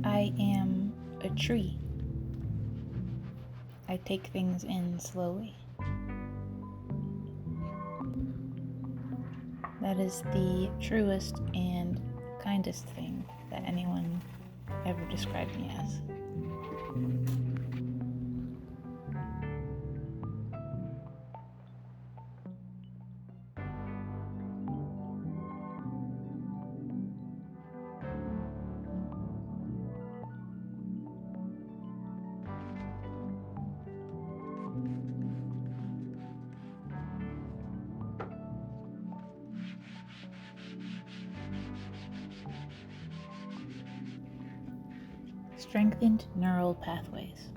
I am a tree. I take things in slowly. That is the truest and kindest thing that anyone ever described me as. Strengthened neural pathways.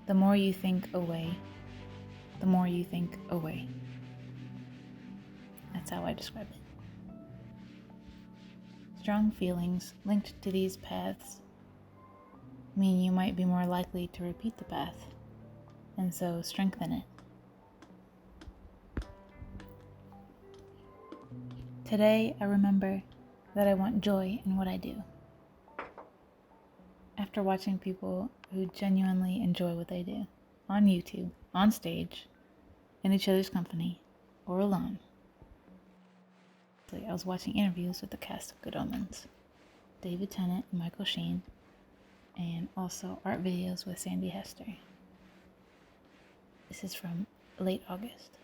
The more you think away, the more you think away. That's how I describe it. Strong feelings linked to these paths mean you might be more likely to repeat the path, and so strengthen it. Today, I remember that I want joy in what I do. After watching people who genuinely enjoy what they do, on YouTube, on stage, in each other's company, or alone. I was watching interviews with the cast of Good Omens, David Tennant and Michael Sheen, and also art videos with Sandy Hester. This is from late August.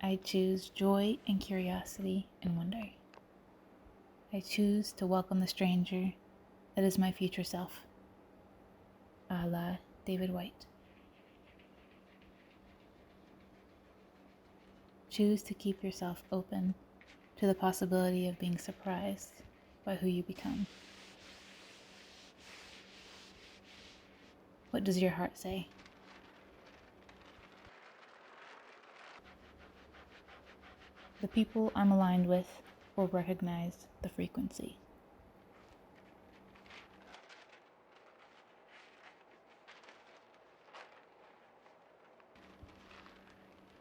I choose joy and curiosity and wonder. I choose to welcome the stranger that is my future self, a la David White. Choose to keep yourself open to the possibility of being surprised by who you become. What does your heart say? The people I'm aligned with will recognize the frequency.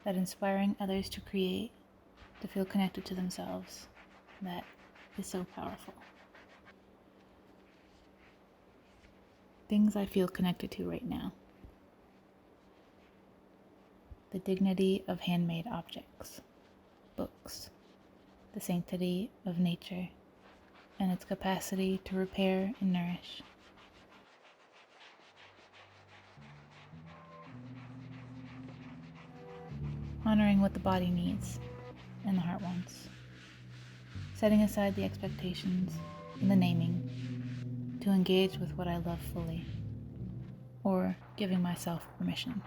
That inspiring others to create, to feel connected to themselves, that is so powerful. Things I feel connected to right now. The dignity of handmade objects, books, the sanctity of nature, and its capacity to repair and nourish. Honoring what the body needs and the heart wants. Setting aside the expectations and the naming to engage with what I love fully, or giving myself permission.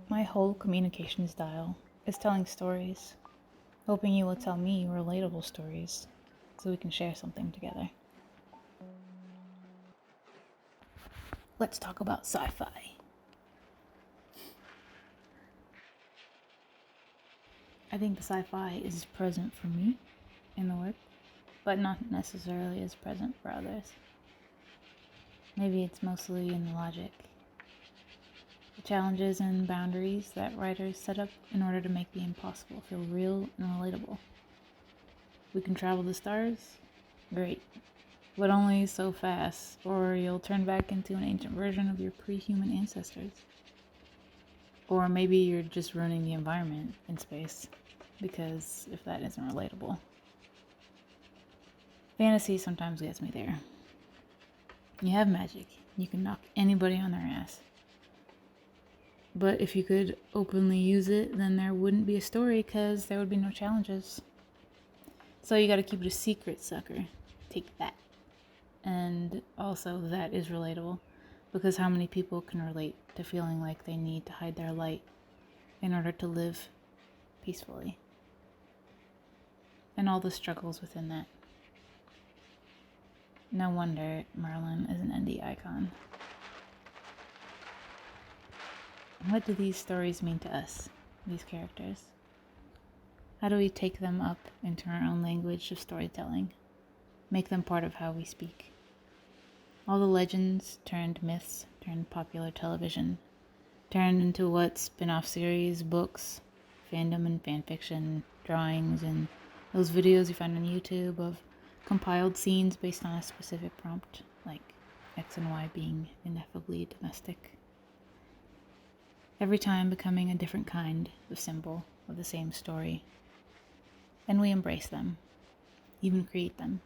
My whole communication style is telling stories, hoping you will tell me relatable stories so we can share something together. Let's talk about sci-fi. I think the sci-fi is present for me in the work, but not necessarily as present for others. Maybe it's mostly in the logic. The challenges and boundaries that writers set up in order to make the impossible feel real and relatable. We can travel the stars? Great. But only so fast, or you'll turn back into an ancient version of your pre-human ancestors. Or maybe you're just ruining the environment in space, because if that isn't relatable. Fantasy sometimes gets me there. You have magic. You can knock anybody on their ass. But if you could openly use it, then there wouldn't be a story because there would be no challenges. So you gotta keep it a secret, sucker. Take that. And also that is relatable, because how many people can relate to feeling like they need to hide their light in order to live peacefully? And all the struggles within that. No wonder Merlin is an indie icon. What do these stories mean to us, these characters? How do we take them up into our own language of storytelling? Make them part of how we speak? All the legends turned myths, turned popular television, turned into what spin-off series, books, fandom and fanfiction, drawings, and those videos you find on YouTube of compiled scenes based on a specific prompt, like X and Y being ineffably domestic. Every time becoming a different kind of symbol of the same story. And we embrace them, even create them.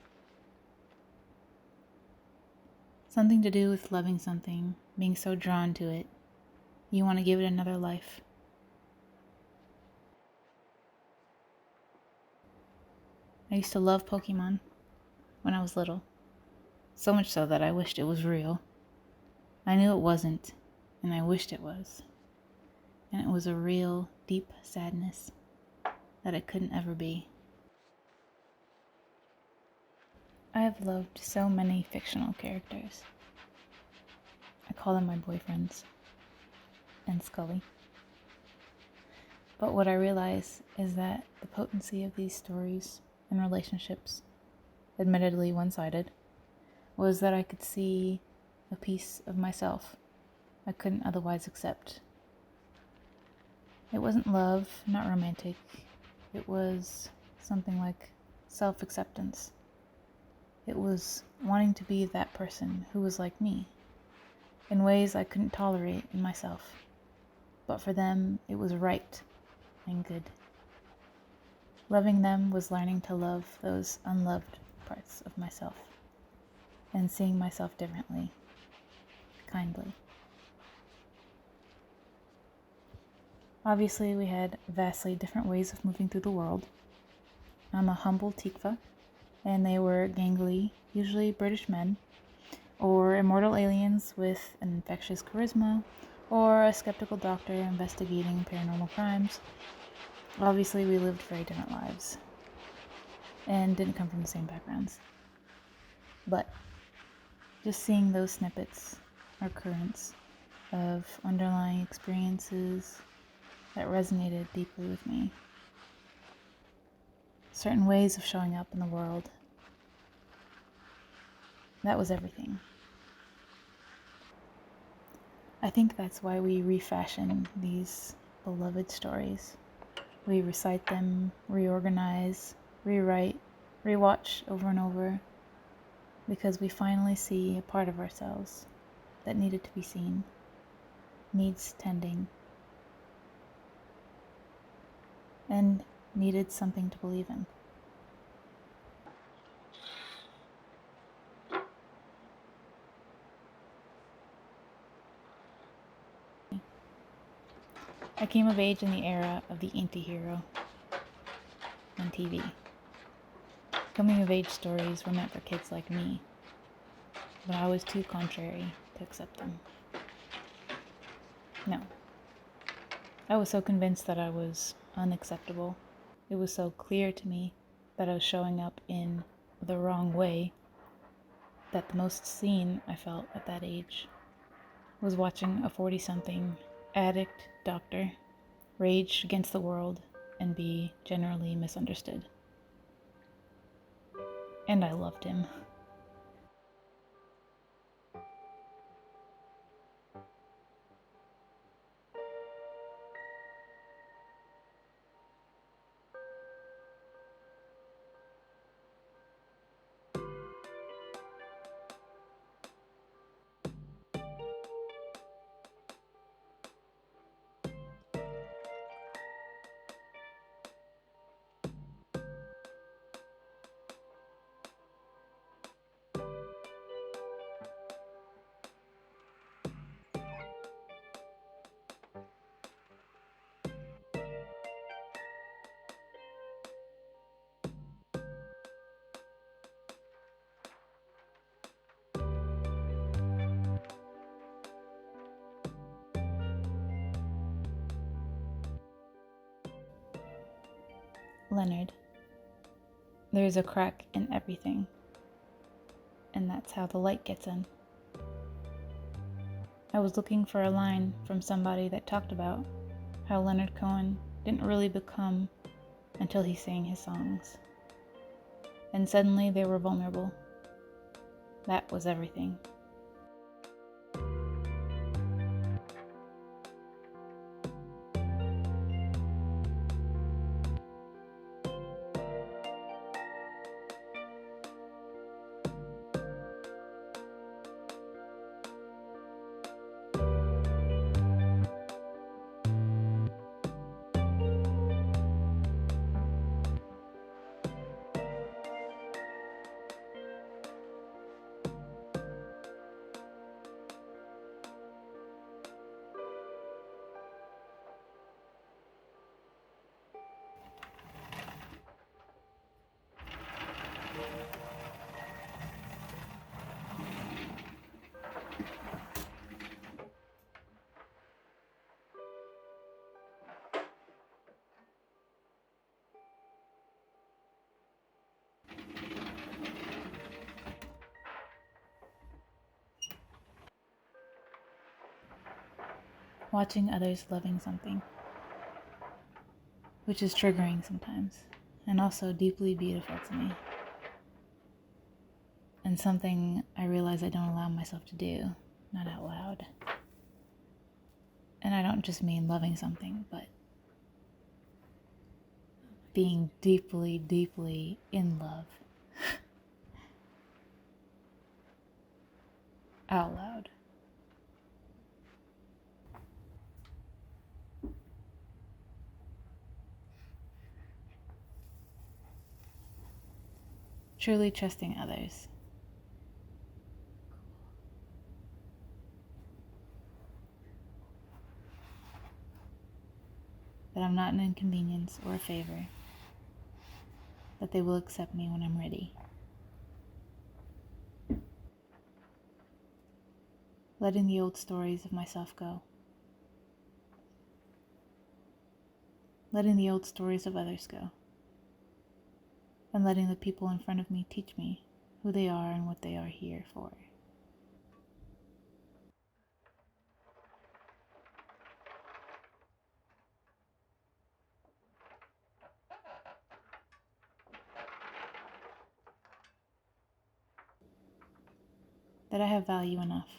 Something to do with loving something, being so drawn to it, you want to give it another life. I used to love Pokemon when I was little, so much so that I wished it was real. I knew it wasn't, and I wished it was. And it was a real, deep sadness that it couldn't ever be. I have loved so many fictional characters. I call them my boyfriends and Scully. But what I realize is that the potency of these stories and relationships, admittedly one-sided, was that I could see a piece of myself I couldn't otherwise accept. It wasn't love, not romantic. It was something like self-acceptance. It was wanting to be that person who was like me, in ways I couldn't tolerate in myself. But for them, it was right and good. Loving them was learning to love those unloved parts of myself, and seeing myself differently, kindly. Obviously, we had vastly different ways of moving through the world. I'm a humble Tikva, and they were gangly, usually British men, or immortal aliens with an infectious charisma, or a skeptical doctor investigating paranormal crimes. Obviously, we lived very different lives, and didn't come from the same backgrounds. But just seeing those snippets or currents of underlying experiences that resonated deeply with me. Certain ways of showing up in the world. That was everything. I think that's why we refashion these beloved stories. We recite them, reorganize, rewrite, rewatch over and over, because we finally see a part of ourselves that needed to be seen, needs tending, and needed something to believe in. I came of age in the era of the anti-hero on TV. Coming of age stories were meant for kids like me, but I was too contrary to accept them. No. I was so convinced that I was unacceptable. It was so clear to me that I was showing up in the wrong way that the most seen I felt at that age was watching a 40-something addict doctor rage against the world and be generally misunderstood. And I loved him. Leonard. There's a crack in everything, and that's how the light gets in. I was looking for a line from somebody that talked about how Leonard Cohen didn't really become until he sang his songs. And suddenly they were vulnerable. That was everything. Watching others loving something, which is triggering sometimes, and also deeply beautiful to me. And something I realize I don't allow myself to do, not out loud. And I don't just mean loving something, but being deeply, deeply in love. Out loud. Truly trusting others. That I'm not an inconvenience or a favor. That they will accept me when I'm ready. Letting the old stories of myself go. Letting the old stories of others go. And letting the people in front of me teach me who they are and what they are here for. That I have value enough.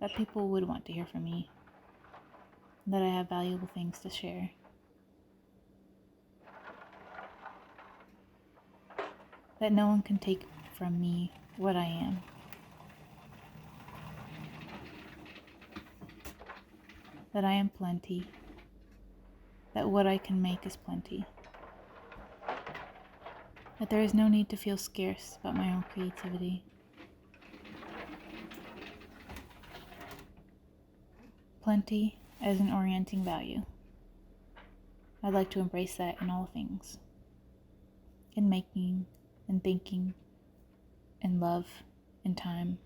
That people would want to hear from me. That I have valuable things to share. That no one can take from me what I am. That I am plenty. That what I can make is plenty. That there is no need to feel scarce about my own creativity. Plenty as an orienting value. I'd like to embrace that in all things. In making, in thinking, in love, in time,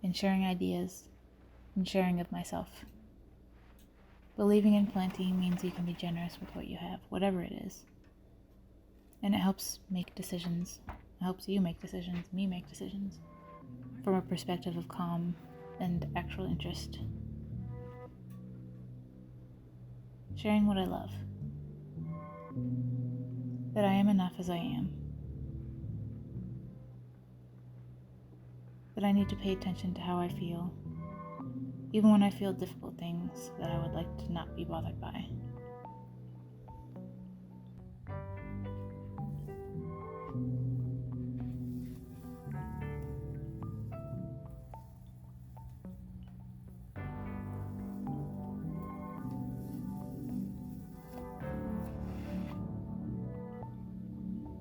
in sharing ideas, in sharing of myself. Believing in plenty means you can be generous with what you have, whatever it is. And it helps make decisions. It helps you make decisions, me make decisions, from a perspective of calm and actual interest. Sharing what I love. That I am enough as I am. but I need to pay attention to how I feel, even when I feel difficult things that I would like to not be bothered by.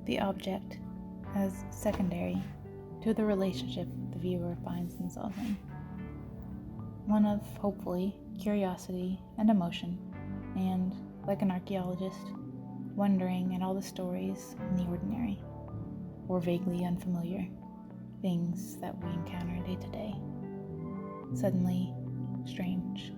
The object as secondary to the relationship the viewer finds themselves in. One of, hopefully, curiosity and emotion, and, like an archaeologist, wondering at all the stories in the ordinary, or vaguely unfamiliar, things that we encounter day to day. Suddenly strange.